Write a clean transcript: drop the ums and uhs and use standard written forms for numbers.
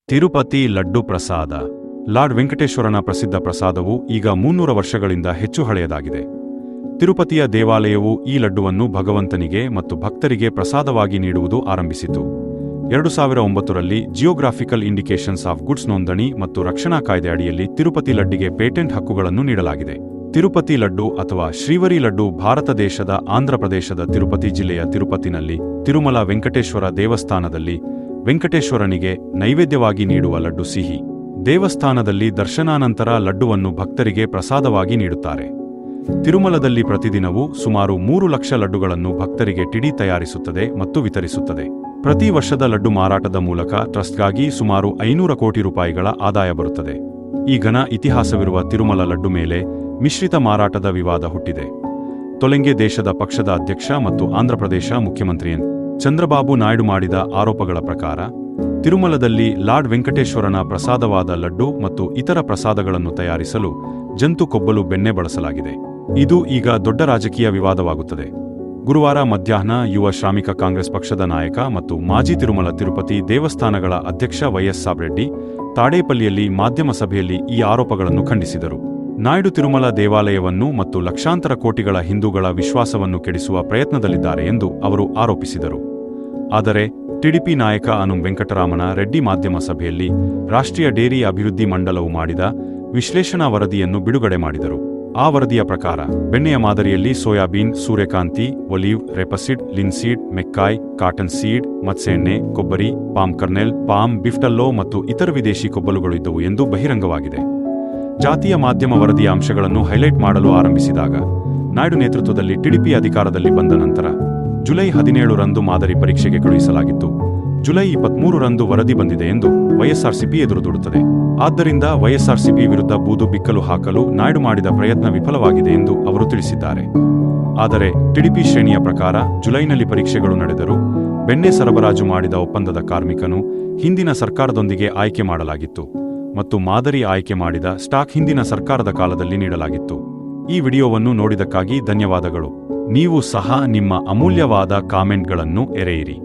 ತಿರುಪತಿ ಲಡ್ಡು ಪ್ರಸಾದ. ಲಾರ್ಡ್ ವೆಂಕಟೇಶ್ವರನ ಪ್ರಸಿದ್ಧ ಪ್ರಸಾದವು ಈಗ 300 ವರ್ಷಗಳಿಂದ ಹೆಚ್ಚು ಹಳೆಯದಾಗಿದೆ. ತಿರುಪತಿಯ ದೇವಾಲಯವು ಈ ಲಡ್ಡುವನ್ನು ಭಗವಂತನಿಗೆ ಮತ್ತು ಭಕ್ತರಿಗೆ ಪ್ರಸಾದವಾಗಿ ನೀಡುವುದು ಆರಂಭಿಸಿತು. 2009ರಲ್ಲಿ ಜಿಯೋಗ್ರಾಫಿಕಲ್ ಇಂಡಿಕೇಶನ್ಸ್ ಆಫ್ ಗುಡ್ಸ್ ನೋಂದಣಿ ಮತ್ತು ರಕ್ಷಣಾ ಕಾಯ್ದೆ ಅಡಿಯಲ್ಲಿ ತಿರುಪತಿ ಲಡ್ಡಿಗೆ ಪೇಟೆಂಟ್ ಹಕ್ಕುಗಳನ್ನು ನೀಡಲಾಗಿದೆ. ತಿರುಪತಿ ಲಡ್ಡು ಅಥವಾ ಶ್ರೀವರಿ ಲಡ್ಡು ಭಾರತ ದೇಶದ ಆಂಧ್ರಪ್ರದೇಶದ ತಿರುಪತಿ ಜಿಲ್ಲೆಯ ತಿರುಪತಿನಲ್ಲಿ ತಿರುಮಲ ವೆಂಕಟೇಶ್ವರ ದೇವಸ್ಥಾನದಲ್ಲಿ ವೆಂಕಟೇಶ್ವರನಿಗೆ ನೈವೇದ್ಯವಾಗಿ ನೀಡುವ ಲಡ್ಡು ಸಿಹಿ. ದೇವಸ್ಥಾನದಲ್ಲಿ ದರ್ಶನಾನಂತರ ಲಡ್ಡುವನ್ನು ಭಕ್ತರಿಗೆ ಪ್ರಸಾದವಾಗಿ ನೀಡುತ್ತಾರೆ. ತಿರುಮಲದಲ್ಲಿ ಪ್ರತಿದಿನವೂ ಸುಮಾರು 3 ಲಕ್ಷ ಲಡ್ಡುಗಳನ್ನು ಭಕ್ತರಿಗೆ ಟಿಡಿ ತಯಾರಿಸುತ್ತದೆ ಮತ್ತು ವಿತರಿಸುತ್ತದೆ. ಪ್ರತಿ ವರ್ಷದ ಲಡ್ಡು ಮಾರಾಟದ ಮೂಲಕ ಟ್ರಸ್ಟ್ಗಾಗಿ ಸುಮಾರು 500 ಕೋಟಿ ರೂಪಾಯಿಗಳ ಆದಾಯ ಬರುತ್ತದೆ. ಈ ಘನ ಇತಿಹಾಸವಿರುವ ತಿರುಮಲ ಲಡ್ಡು ಮೇಲೆ ಮಿಶ್ರಿತ ಮಾರಾಟದ ವಿವಾದ ಹುಟ್ಟಿದೆ. ತೊಲೆಂಗೆ ದೇಶದ ಪಕ್ಷದ ಅಧ್ಯಕ್ಷ ಮತ್ತು ಆಂಧ್ರಪ್ರದೇಶ ಮುಖ್ಯಮಂತ್ರಿ ಚಂದ್ರಬಾಬು ನಾಯ್ಡು ಮಾಡಿದ ಆರೋಪಗಳ ಪ್ರಕಾರ ತಿರುಮಲದಲ್ಲಿ ಲಾರ್ಡ್ ವೆಂಕಟೇಶ್ವರನ ಪ್ರಸಾದವಾದ ಲಡ್ಡು ಮತ್ತು ಇತರ ಪ್ರಸಾದಗಳನ್ನು ತಯಾರಿಸಲು ಜಂತು ಕೊಬ್ಬಲು ಬೆಣ್ಣೆ ಬಳಸಲಾಗಿದೆ. ಇದು ಈಗ ದೊಡ್ಡ ರಾಜಕೀಯ ವಿವಾದವಾಗುತ್ತದೆ. ಗುರುವಾರ ಮಧ್ಯಾಹ್ನ ಯುವ ಶ್ರಾಮಿಕ ಕಾಂಗ್ರೆಸ್ ಪಕ್ಷದ ನಾಯಕ ಮತ್ತು ಮಾಜಿ ತಿರುಮಲ ತಿರುಪತಿ ದೇವಸ್ಥಾನಗಳ ಅಧ್ಯಕ್ಷ ವೈಎಸ್ ಸಾಬ್ರೆಡ್ಡಿ ತಾಡೇಪಲ್ಲಿಯಲ್ಲಿ ಮಾಧ್ಯಮ ಸಭೆಯಲ್ಲಿ ಈ ಆರೋಪಗಳನ್ನು ಖಂಡಿಸಿದರು. ನಾಯ್ಡು ತಿರುಮಲ ದೇವಾಲಯವನ್ನು ಮತ್ತು ಲಕ್ಷಾಂತರ ಕೋಟಿಗಳ ಹಿಂದೂಗಳ ವಿಶ್ವಾಸವನ್ನು ಕೆಡಿಸುವ ಪ್ರಯತ್ನದಲ್ಲಿದ್ದಾರೆ ಎಂದು ಅವರು ಆರೋಪಿಸಿದರು. ಆದರೆ ಟಿಡಿಪಿ ನಾಯಕ ಅನುಂ ವೆಂಕಟರಾಮಣ ರೆಡ್ಡಿ ಮಾಧ್ಯಮ ಸಭೆಯಲ್ಲಿ ರಾಷ್ಟ್ರೀಯ ಡೇರಿ ಅಭಿವೃದ್ಧಿ ಮಂಡಲವು ಮಾಡಿದ ವಿಶ್ಲೇಷಣಾ ವರದಿಯನ್ನು ಬಿಡುಗಡೆ ಮಾಡಿದರು. ಆ ವರದಿಯ ಪ್ರಕಾರ ಬೆಣ್ಣೆಯ ಮಾದರಿಯಲ್ಲಿ ಸೋಯಾಬೀನ್, ಸೂರ್ಯಕಾಂತಿ, ಒಲಿವ್, ರೆಪಸಿಡ್, ಲಿನ್ಸೀಡ್, ಮೆಕ್ಕಾಯ್, ಕಾಟನ್ ಸೀಡ್, ಮತ್ಸ್ಯೆಣ್ಣೆ, ಕೊಬ್ಬರಿ, ಪಾಮ್ ಕರ್ನೆಲ್, ಪಾಮ್, ಬಿಫ್ಟಲ್ಲೋ ಮತ್ತು ಇತರ ವಿದೇಶಿ ಕೊಬ್ಬಲುಗಳು ಇದ್ದವು ಎಂದು ಬಹಿರಂಗವಾಗಿದೆ. ಜಾತಿಯ ಮಾಧ್ಯಮ ವರದಿಯ ಅಂಶಗಳನ್ನು ಹೈಲೈಟ್ ಮಾಡಲು ಆರಂಭಿಸಿದಾಗ ನಾಯ್ಡು ನೇತೃತ್ವದಲ್ಲಿ ಟಿಡಿಪಿ ಅಧಿಕಾರದಲ್ಲಿ ಬಂದ ನಂತರ ಜುಲೈ 17ರಂದು ಮಾದರಿ ಪರೀಕ್ಷೆಗೆ ಕಳುಹಿಸಲಾಗಿತ್ತು. ಜುಲೈ 23ರಂದು ವರದಿ ಬಂದಿದೆ ಎಂದು ವೈಎಸ್ಆರ್ಸಿಪಿ ಎದುರುದೂಡುತ್ತದೆ. ಆದ್ದರಿಂದ ವೈಎಸ್ಆರ್ಸಿಪಿ ವಿರುದ್ಧ ಬೂದು ಬಿಕ್ಕಲು ಹಾಕಲು ನಾಯ್ಡು ಮಾಡಿದ ಪ್ರಯತ್ನ ವಿಫಲವಾಗಿದೆ ಎಂದು ಅವರು ತಿಳಿಸಿದ್ದಾರೆ. ಆದರೆ ಟಿಡಿಪಿ ಶ್ರೇಣಿಯ ಪ್ರಕಾರ ಜುಲೈನಲ್ಲಿ ಪರೀಕ್ಷೆಗಳು ನಡೆದರೂ ಬೆಣ್ಣೆ ಸರಬರಾಜು ಮಾಡಿದ ಒಪ್ಪಂದದ ಕಾರ್ಮಿಕನು ಹಿಂದಿನ ಸರ್ಕಾರದೊಂದಿಗೆ ಆಯ್ಕೆ ಮಾಡಲಾಗಿತ್ತು ಮತ್ತು ಮಾದರಿ ಆಯ್ಕೆ ಮಾಡಿದ ಸ್ಟಾಕ್ ಹಿಂದಿನ ಸರ್ಕಾರದ ಕಾಲದಲ್ಲಿ ನೀಡಲಾಗಿತ್ತು. ಈ ವಿಡಿಯೋವನ್ನು ನೋಡಿದಕ್ಕಾಗಿ ಧನ್ಯವಾದಗಳು. ನೀವು ಸಹ ನಿಮ್ಮ ಅಮೂಲ್ಯವಾದ ಕಾಮೆಂಟ್ಗಳನ್ನು ಎರೆಯಿರಿ.